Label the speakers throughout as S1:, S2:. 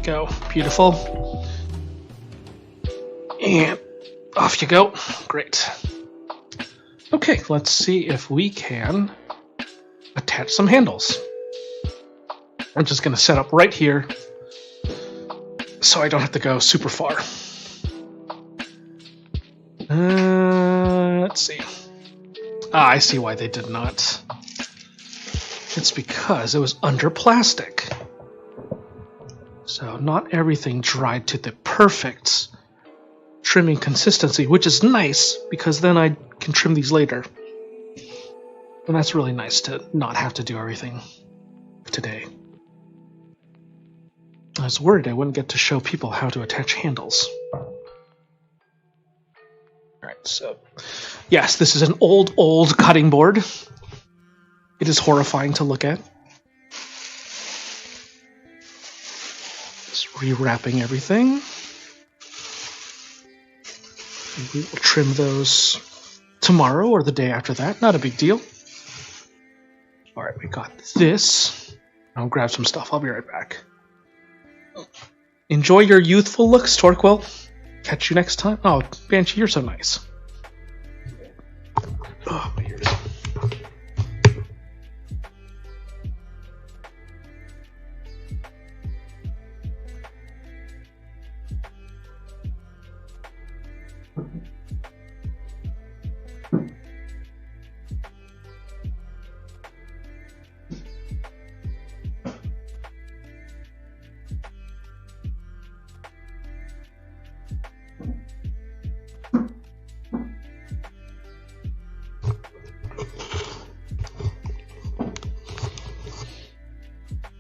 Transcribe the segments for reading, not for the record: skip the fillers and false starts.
S1: go. Beautiful. And off you go. Great. Okay, let's see if we can attach some handles. I'm just going to set up right here so I don't have to go super far. Let's see. I see why they did not. It's because it was under plastic. So not everything dried to the perfect trimming consistency, which is nice because then I can trim these later. And that's really nice to not have to do everything today. I was worried I wouldn't get to show people how to attach handles. Alright, so yes, this is an old cutting board. It is horrifying to look at. Just rewrapping everything. And we will trim those tomorrow or the day after that. Not a big deal. Alright, we got this. I'll grab some stuff. I'll be right back. Enjoy your youthful looks, Torquil. Catch you next time. Oh, Banshee, you're so nice. Oh, my ears.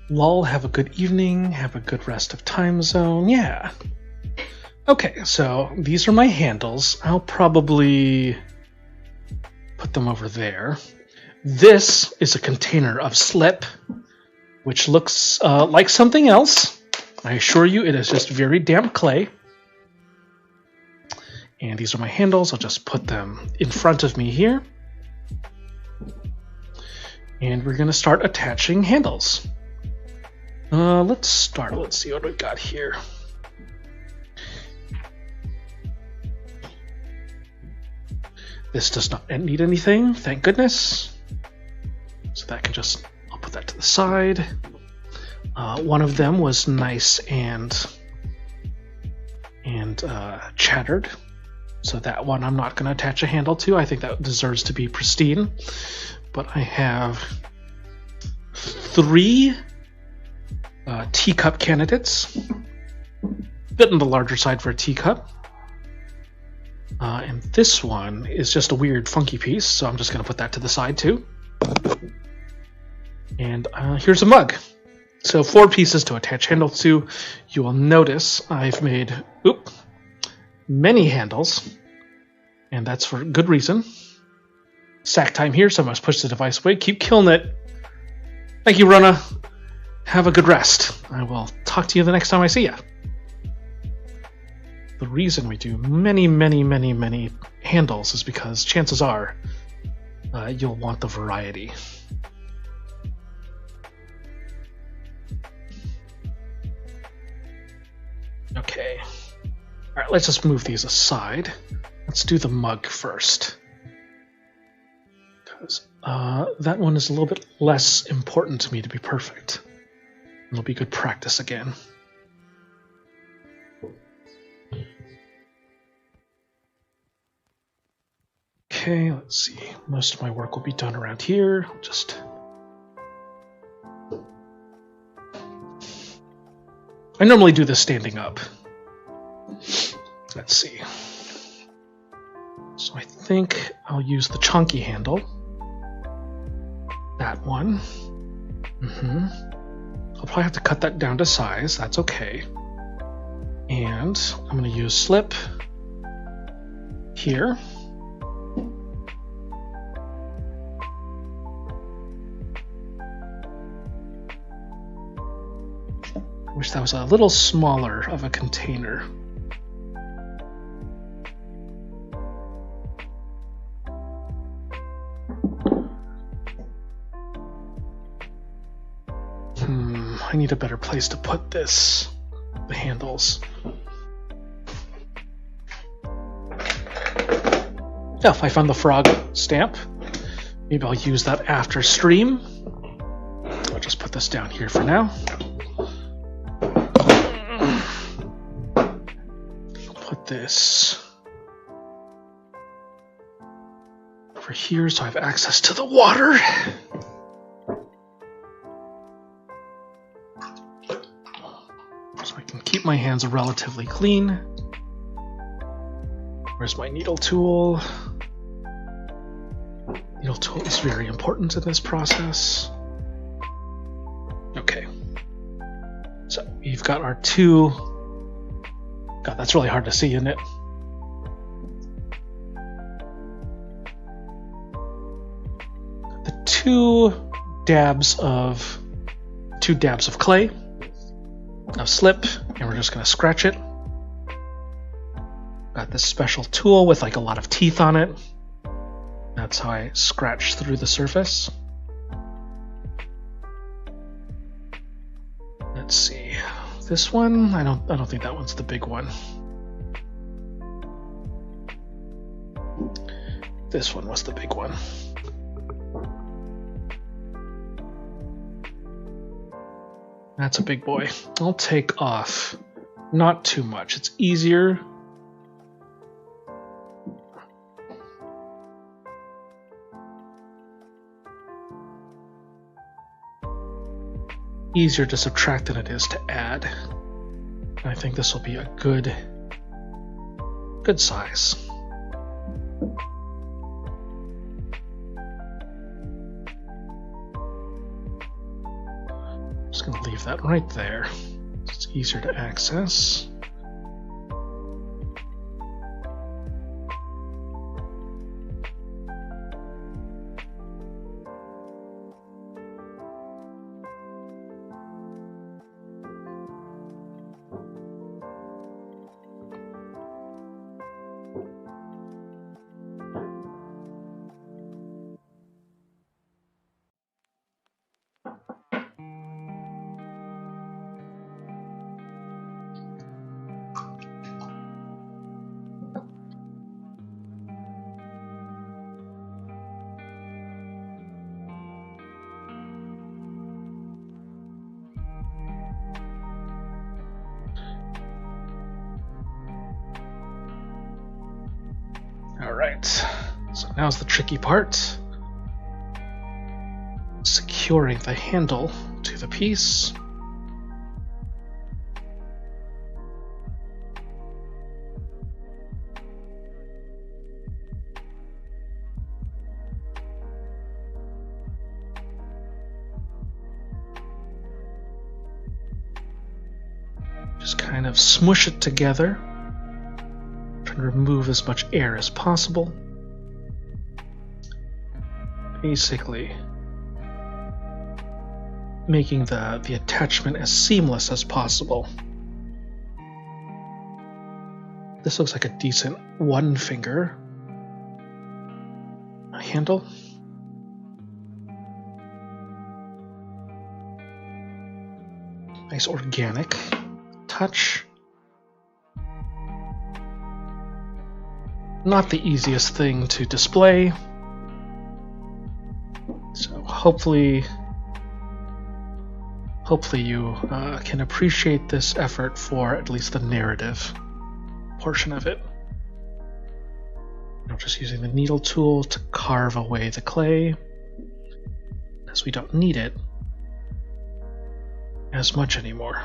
S1: Lol, have a good evening, have a good rest of time zone, yeah. Okay, so these are my handles. I'll probably put them over there. This is a container of slip, which looks like something else. I assure you it is just very damp clay. And these are my handles. I'll just put them in front of me here. And we're going to start attaching handles. Let's start. Let's see what we got here. This does not need anything, thank goodness. So that can just, I'll put that to the side. One of them was nice and chattered. So that one I'm not going to attach a handle to. I think that deserves to be pristine. But I have 3 teacup candidates. Bit on the larger side for a teacup. And this one is just a weird, funky piece, so I'm just going to put that to the side too. And here's a mug. So 4 pieces to attach handles to. You will notice I've made many handles, and that's for good reason. Sack time here, so I must push the device away. Keep killing it. Thank you, Rona. Have a good rest. I will talk to you the next time I see you. The reason we do many handles is because chances are you'll want the variety. Okay. Alright, let's just move these aside. Let's do the mug first. Because that one is a little bit less important to me to be perfect. It'll be good practice again. Okay, let's see. Most of my work will be done around here. I normally do this standing up. Let's see. So I think I'll use the chunky handle. That one. I'll probably have to cut that down to size. That's okay. And I'm going to use slip here. I wish that was a little smaller of a container. I need a better place to put this. the handles. Oh, I found the frog stamp. Maybe I'll use that after stream. I'll just put this down here for now. Put this over here so I have access to the water. So I can keep my hands relatively clean. Where's my needle tool? Needle tool is very important in this process. Okay. So we've got our two. God, that's really hard to see, isn't it? The two dabs of clay, of slip, and we're just going to scratch it. Got this special tool with like a lot of teeth on it. That's how I scratch through the surface. Let's see. This one, I don't think that one's the big one. This one was the big one. That's a big boy. I'll take off not too much. It's easier. Easier to subtract than it is to add. And I think this will be a good size. Just going to leave that right there. It's easier to access. Alright, so now's the tricky part. Securing the handle to the piece. Just kind of smush it together. And remove as much air as possible. Basically, making the attachment as seamless as possible. This looks like a decent one finger handle. Nice organic touch. Not the easiest thing to display, so hopefully you can appreciate this effort for at least the narrative portion of it. I'm just using the needle tool to carve away the clay, as we don't need it as much anymore.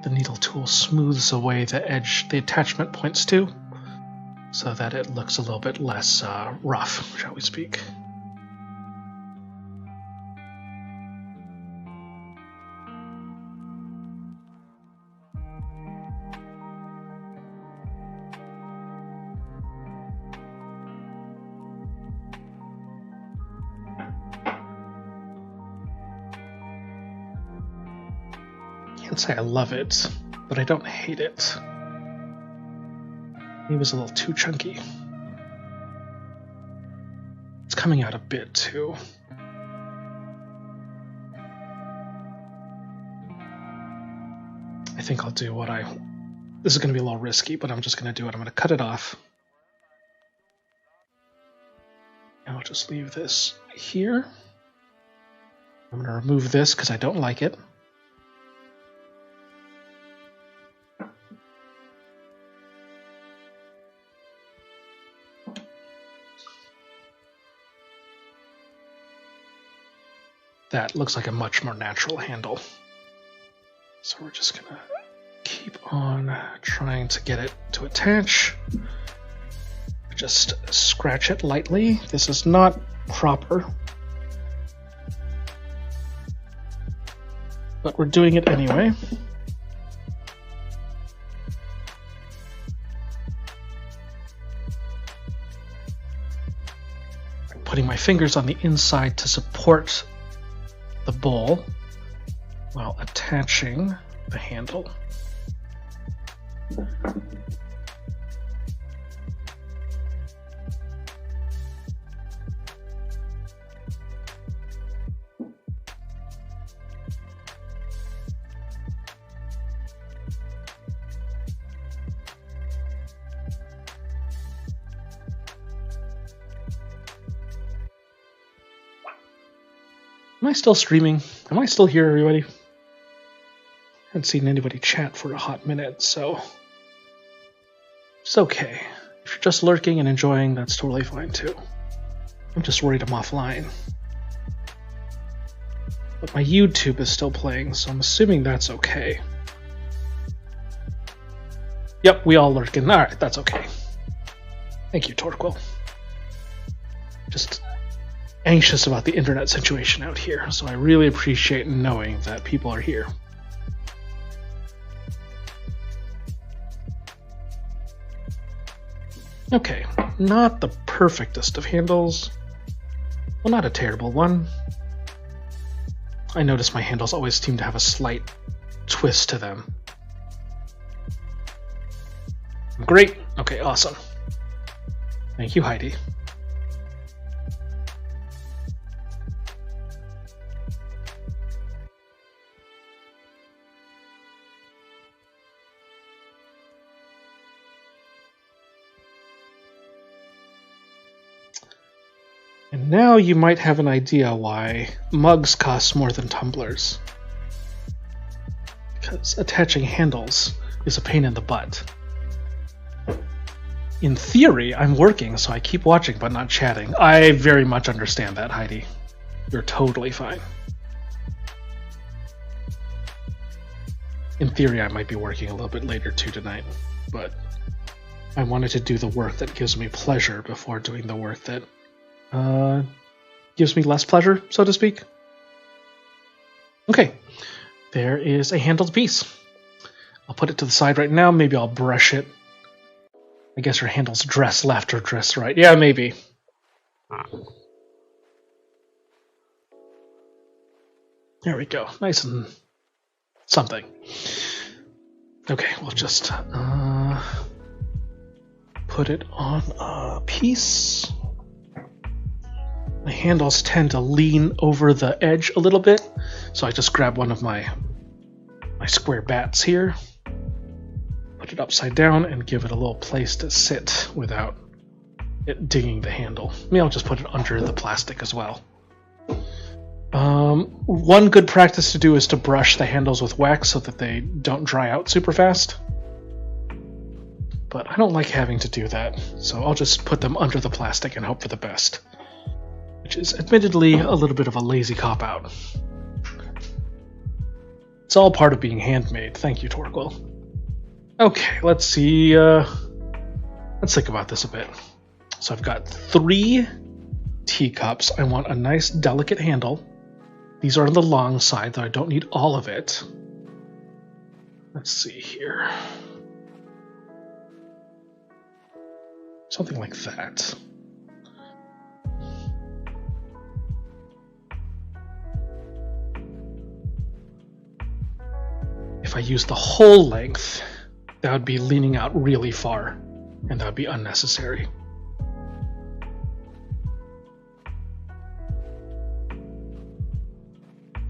S1: The needle tool smooths away the edge the attachment points to, so that it looks a little bit less rough, shall we speak. Can't say I love it, but I don't hate it. It was a little too chunky. It's coming out a bit too. I think I'll do what this is going to be a little risky, but I'm just going to do it. I'm going to cut it off. And I'll just leave this here. I'm going to remove this because I don't like it. That looks like a much more natural handle. So we're just going to keep on trying to get it to attach. Just scratch it lightly. This is not proper, but we're doing it anyway. I'm putting my fingers on the inside to support the bowl while attaching the handle. Am I still streaming? Am I still here, everybody? I haven't seen anybody chat for a hot minute, so it's okay. If you're just lurking and enjoying, that's totally fine too. I'm just worried I'm offline. But my YouTube is still playing, so I'm assuming that's okay. Yep, we all lurking. Alright, that's okay. Thank you, Torquil. Just anxious about the internet situation out here, so I really appreciate knowing that people are here. Okay, not the perfectest of handles. Well, not a terrible one. I notice my handles always seem to have a slight twist to them. Great. Okay, awesome. Thank you, Heidi. And now you might have an idea why mugs cost more than tumblers. Because attaching handles is a pain in the butt. In theory, I'm working, so I keep watching but not chatting. I very much understand that, Heidi. You're totally fine. In theory, I might be working a little bit later too tonight, but I wanted to do the work that gives me pleasure before doing the work that gives me less pleasure, so to speak. Okay, there is a handled piece. I'll put it to the side right now. Maybe I'll brush it. I guess her handles dress left or dress right. Yeah, maybe. There we go. Nice and something. Okay, we'll just put it on a piece. My handles tend to lean over the edge a little bit, so I just grab one of my square bats here, put it upside down, and give it a little place to sit without it dinging the handle. Maybe I'll just put it under the plastic as well. One good practice to do is to brush the handles with wax so that they don't dry out super fast. But I don't like having to do that, so I'll just put them under the plastic and hope for the best. Which is admittedly a little bit of a lazy cop-out. It's all part of being handmade. Thank you, Torquil. Okay, let's see. Let's think about this a bit. So I've got 3 teacups. I want a nice, delicate handle. These are on the long side, though I don't need all of it. Let's see here. Something like that. if I use the whole length, that would be leaning out really far, and that would be unnecessary.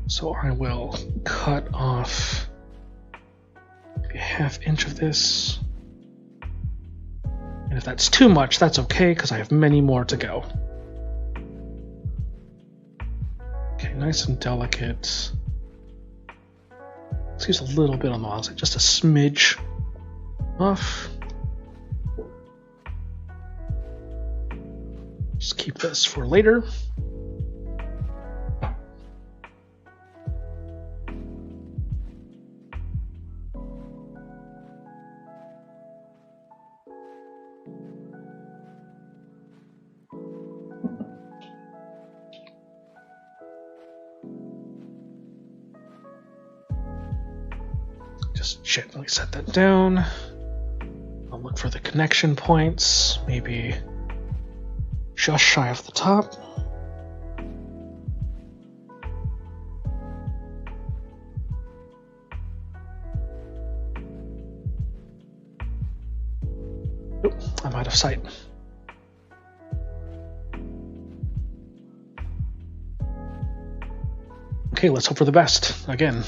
S1: So I will cut off maybe a ½ inch of this. And if that's too much, that's okay, because I have many more to go. Okay, nice and delicate. Let's use a little bit on the outside, just a smidge off. Just keep this for later. Just gently set that down. I'll look for the connection points, maybe just shy of the top. Oop, I'm out of sight. Okay, let's hope for the best again.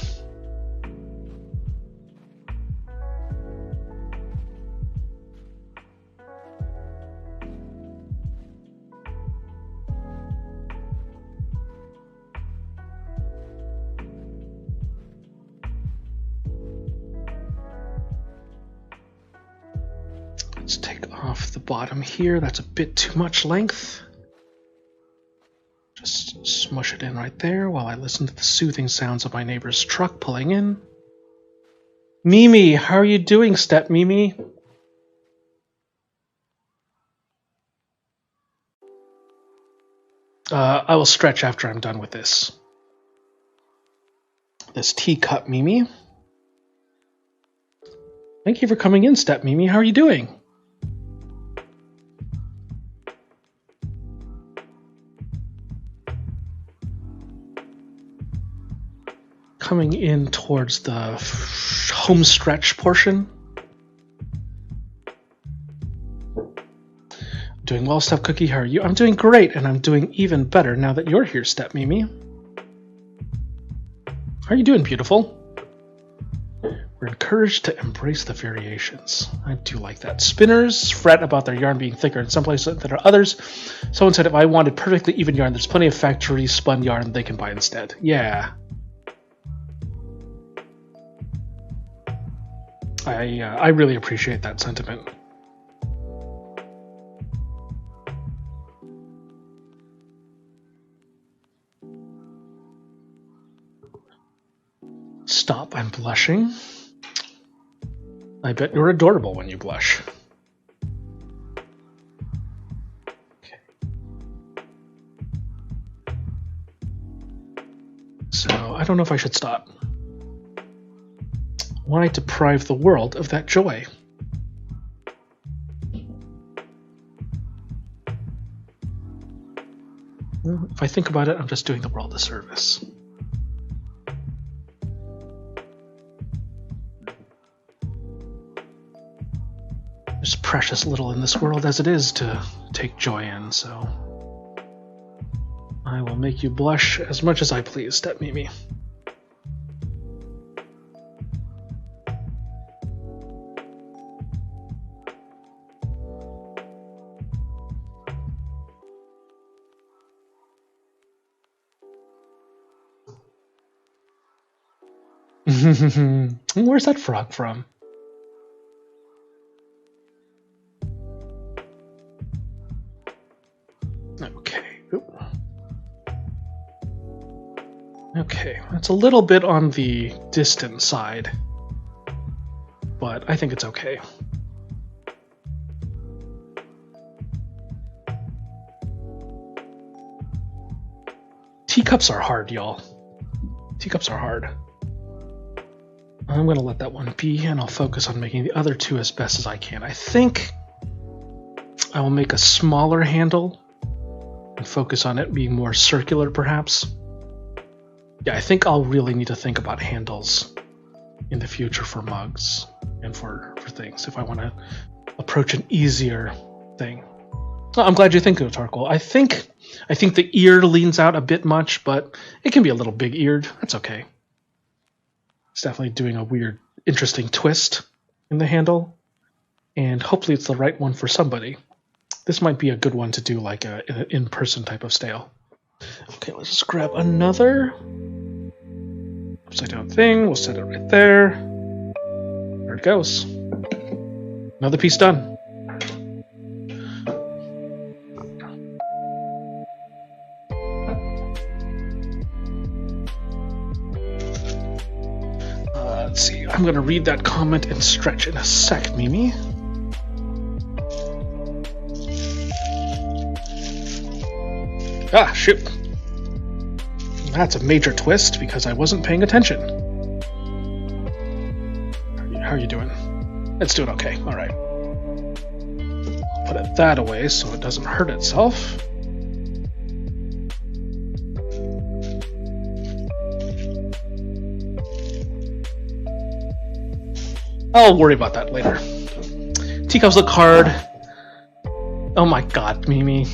S1: Let's take off the bottom here. That's a bit too much length. Just smush it in right there while I listen to the soothing sounds of my neighbor's truck pulling in. Mimi, how are you doing, Step Mimi? I will stretch after I'm done with this. This teacup, Mimi. Thank you for coming in, Step Mimi. How are you doing? Coming in towards the home stretch portion. Doing well, Step Cookie. How are you? I'm doing great, and I'm doing even better now that you're here, Step Mimi. How are you doing, beautiful? We're encouraged to embrace the variations. I do like that. Spinners fret about their yarn being thicker in some places than others. Someone said if I wanted perfectly even yarn, there's plenty of factory spun yarn they can buy instead. Yeah. I really appreciate that sentiment. Stop, I'm blushing. I bet you're adorable when you blush. Okay. So, I don't know if I should stop. Why deprive the world of that joy? Well, if I think about it, I'm just doing the world a service. There's precious little in this world as it is to take joy in, so I will make you blush as much as I please, Step Mimi. Where's that frog from? Okay. Oop. Okay, that's a little bit on the distant side, but I think it's okay. Teacups are hard, y'all. Teacups are hard. I'm going to let that one be, and I'll focus on making the other two as best as I can. I think I will make a smaller handle and focus on it being more circular, perhaps. Yeah, I think I'll really need to think about handles in the future for mugs and for things if I want to approach an easier thing. Oh, I'm glad you think of it, Tarkle. I think the ear leans out a bit much, but it can be a little big-eared. That's okay. It's definitely doing a weird, interesting twist in the handle, and hopefully it's the right one for somebody. This might be a good one to do like an in-person type of stale. Okay, let's just grab another upside down thing. We'll set it right there. There it goes. Another piece done. Let's see. I'm going to read that comment and stretch in a sec, Mimi. Ah, shoot. That's a major twist because I wasn't paying attention. How are you doing? It's doing okay. All right. I'll put it that away so it doesn't hurt itself. I'll worry about that later. Teacups the card. Oh my god, Mimi.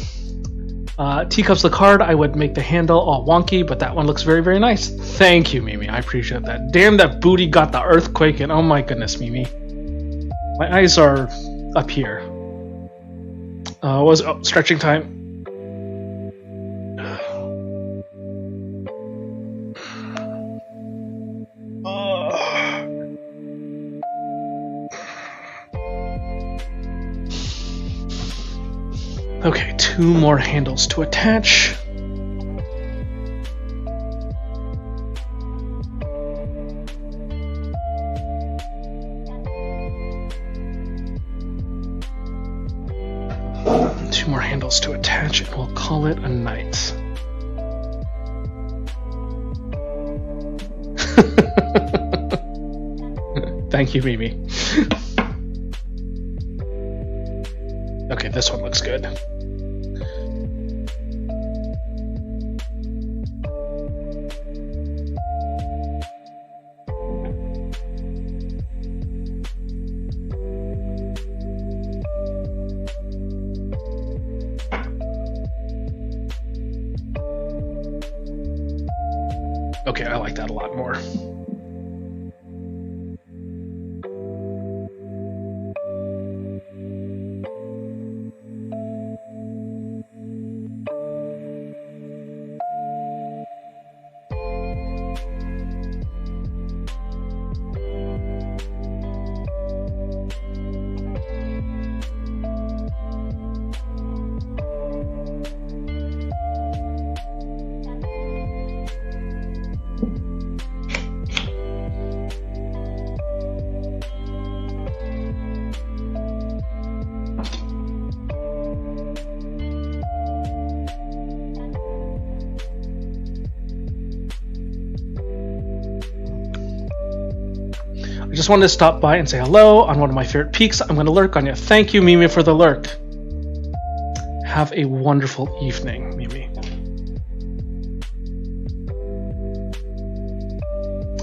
S1: Teacups the card, I would make the handle all wonky, but that one looks very, very nice. Thank you, Mimi. I appreciate that. Damn, that booty got the earthquake, and oh my goodness, Mimi. My eyes are up here. Stretching time? Okay, 2 more handles to attach. Two more handles to attach, and we'll call it a night. Thank you, Mimi. Okay, this one looks good. Okay, I like that a lot more. I just wanted to stop by and say hello on one of my favorite peaks. I'm going to lurk on you. Thank you, Mimi, for the lurk. Have a wonderful evening, Mimi.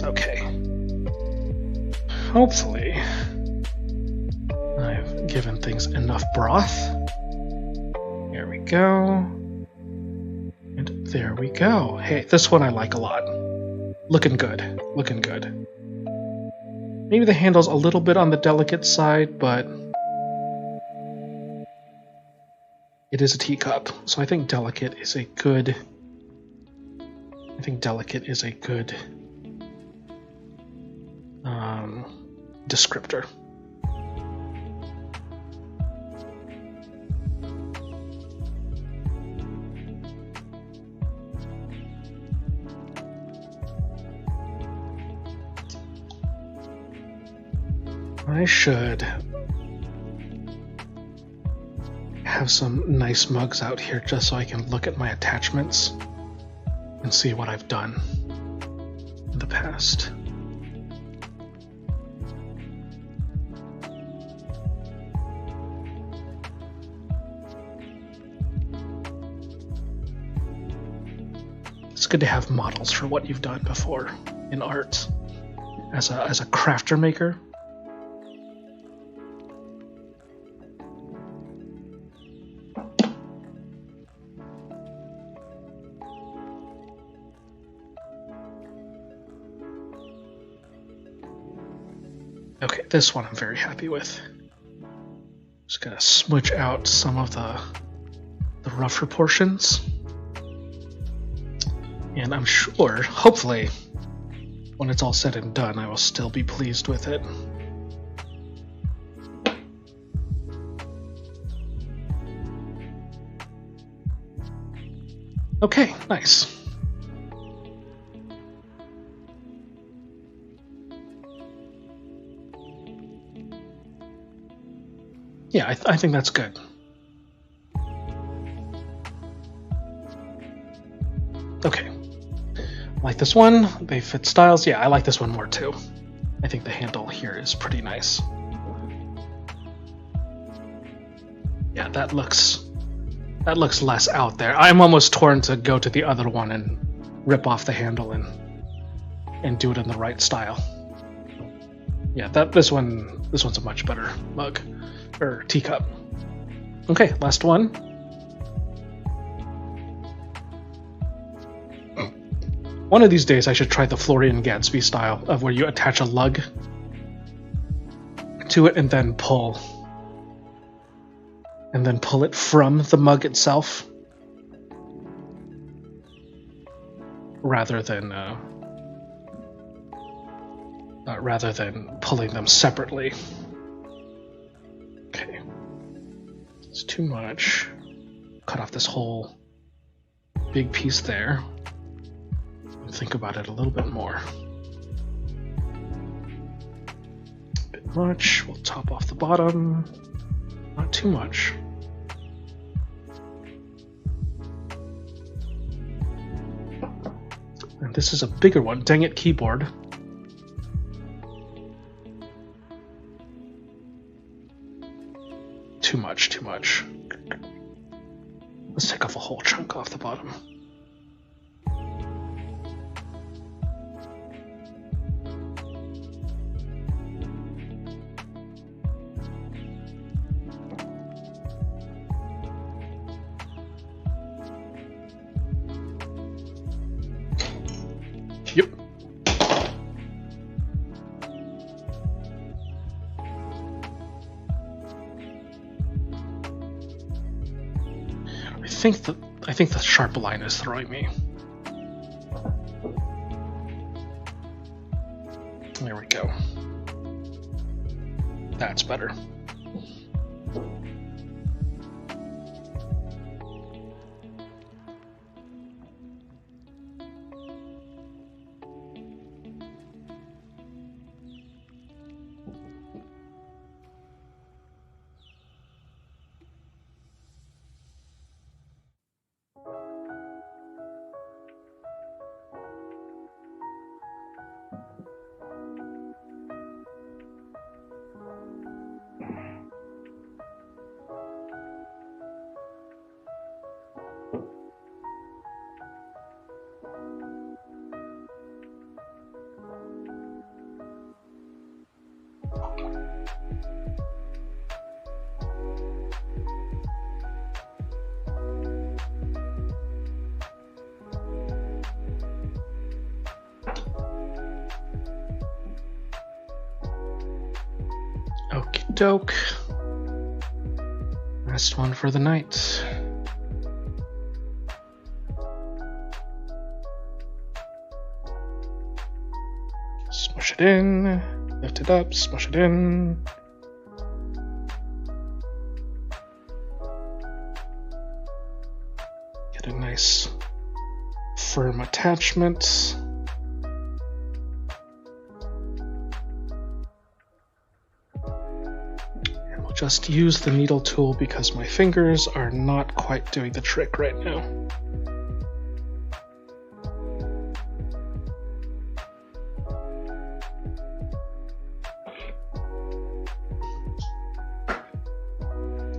S1: Okay. Hopefully, I've given things enough broth. There we go. And there we go. Hey, this one I like a lot. Looking good. Looking good. Maybe the handle's a little bit on the delicate side, but it is a teacup, so I think delicate is a good descriptor. I should have some nice mugs out here just so I can look at my attachments and see what I've done in the past. It's good to have models for what you've done before in art. as a crafter maker. Okay, this one I'm very happy with. Just gonna smudge out some of the rougher portions. And I'm sure, hopefully, when it's all said and done, I will still be pleased with it. Okay, nice. Yeah, I think that's good. Okay. Like this one, they fit styles. Yeah, I like this one more too. I think the handle here is pretty nice. Yeah, that looks less out there. I'm almost torn to go to the other one and rip off the handle and do it in the right style. Yeah, this one's a much better mug or teacup. Okay, last one. One of these days I should try the Florian Gadsby style of where you attach a lug to it and then pull it from the mug itself rather than pulling them separately. Okay, it's too much. Cut off this whole big piece there. Think about it a little bit more. A bit much. We'll top off the bottom. Not too much. And this is a bigger one. Dang it, keyboard. Too much, too much. Let's take off a whole chunk off the bottom. Yep. I think the sharp line is throwing me. There we go. That's better. Okie doke. Last one for the night. Smush it in, lift it up, smush it in. Get a nice firm attachment. Just use the needle tool because my fingers are not quite doing the trick right now.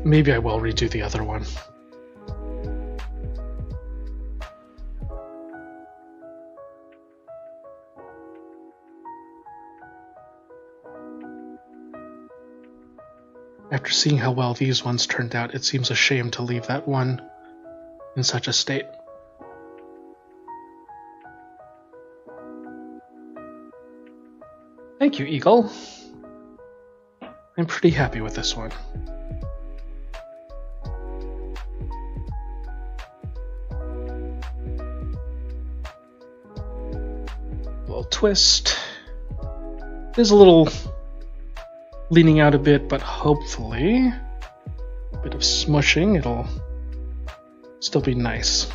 S1: Maybe I will redo the other one. After seeing how well these ones turned out, it seems a shame to leave that one in such a state. Thank you, Eagle. I'm pretty happy with this one. A little twist. It is a little leaning out a bit, but hopefully a bit of smushing, it'll still be nice.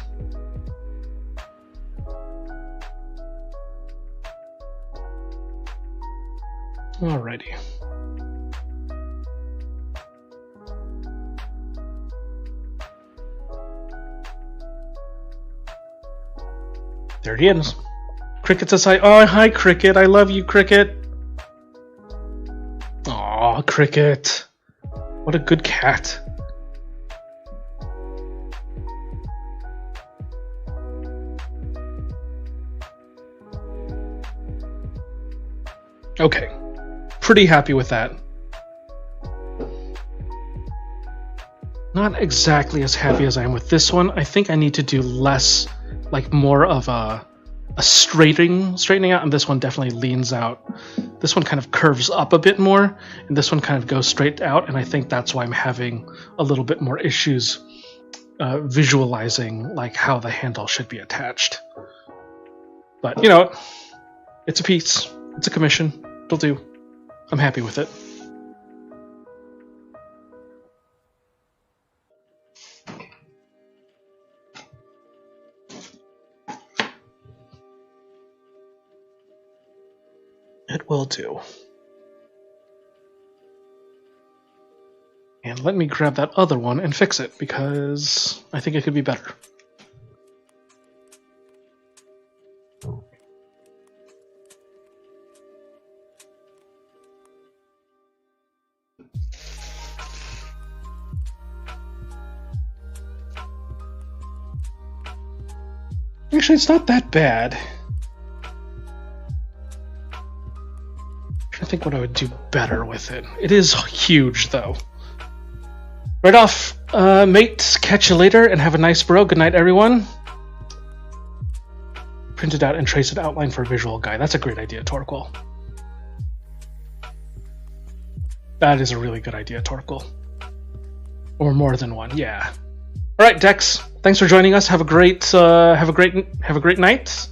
S1: Alrighty. There he is. Cricket says hi. Oh, hi, Cricket. I love you, Cricket. Aw, Cricket. What a good cat. Okay. Pretty happy with that. Not exactly as happy as I am with this one. I think I need to do less, like more of a straightening out, and this one definitely leans out. This one kind of curves up a bit more, and this one kind of goes straight out, and I think that's why I'm having a little bit more issues visualizing like how the handle should be attached. But you know, it's a piece, it's a commission, it'll do. I'm happy with it. It will do. And let me grab that other one and fix it, because I think it could be better. Actually, it's not that bad. I think what I would do better with it. It is huge, though. Right off, mate. Catch you later, and have a nice bro. Good night, everyone. Print it out and trace it outline for a visual guide. That's a great idea, Torquil. That is a really good idea, Torquil. Or more than one, yeah. All right, Dex. Thanks for joining us. Have a great night,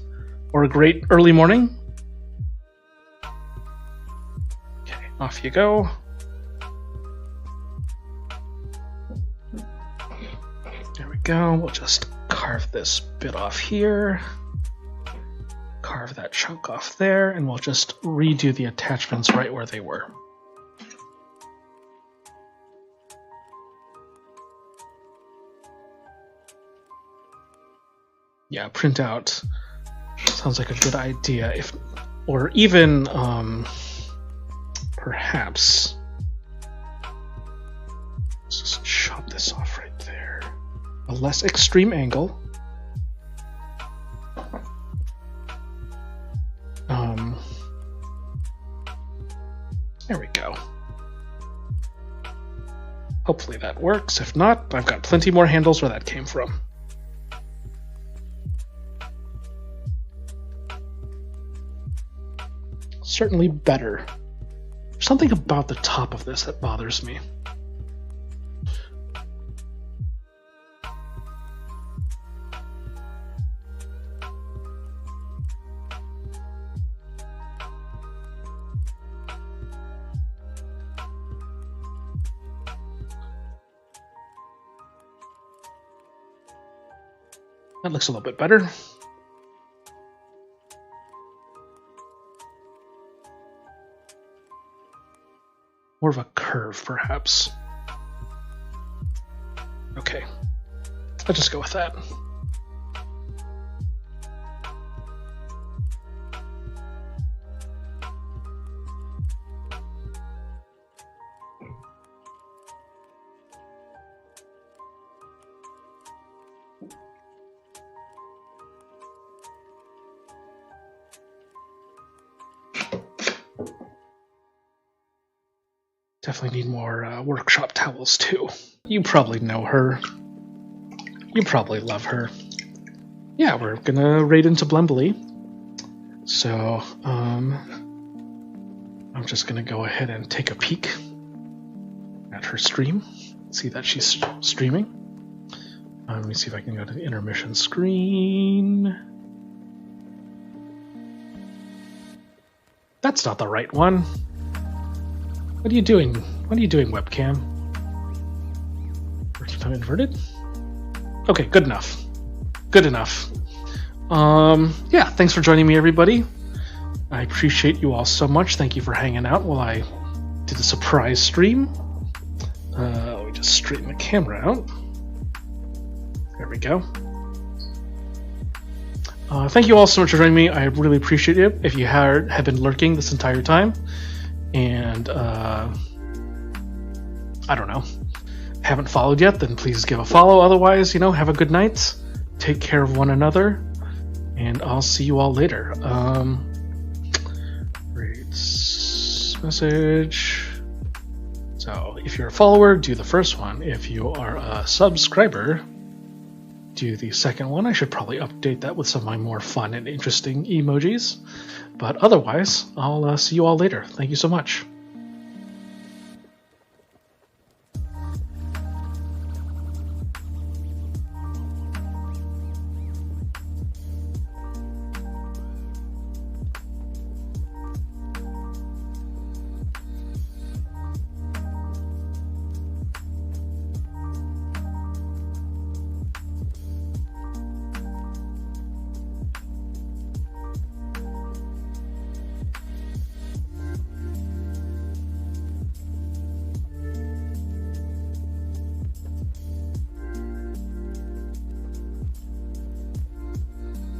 S1: or a great early morning. Okay, off you go. There we go. We'll just carve this bit off here. Carve that chunk off there, and we'll just redo the attachments right where they were. Yeah, print out sounds like a good idea. Or even perhaps let's just chop this off right there. A less extreme angle. There we go. Hopefully that works. If not, I've got plenty more handles where that came from. Certainly better. There's something about the top of this that bothers me. That looks a little bit better. More of a curve, perhaps. Okay, let's just go with that. Definitely need more workshop towels too. You probably know her. You probably love her. Yeah, we're gonna raid into Blembly. So, I'm just gonna go ahead and take a peek at her stream. See that she's streaming. Let me see if I can go to the intermission screen. That's not the right one. What are you doing? What are you doing, webcam? Working time inverted? Okay, good enough. Good enough. Yeah, thanks for joining me, everybody. I appreciate you all so much. Thank you for hanging out while I did a surprise stream. Let me just straighten the camera out. There we go. Thank you all so much for joining me. I really appreciate it. If you have been lurking this entire time, and I don't know, haven't followed yet, then please give a follow. Otherwise, have a good night. Take care of one another, and I'll see you all later. Great message. So if you're a follower, do the first one. If you are a subscriber, do the second one. I should probably update that with some of my more fun and interesting emojis. But otherwise, I'll see you all later. Thank you so much.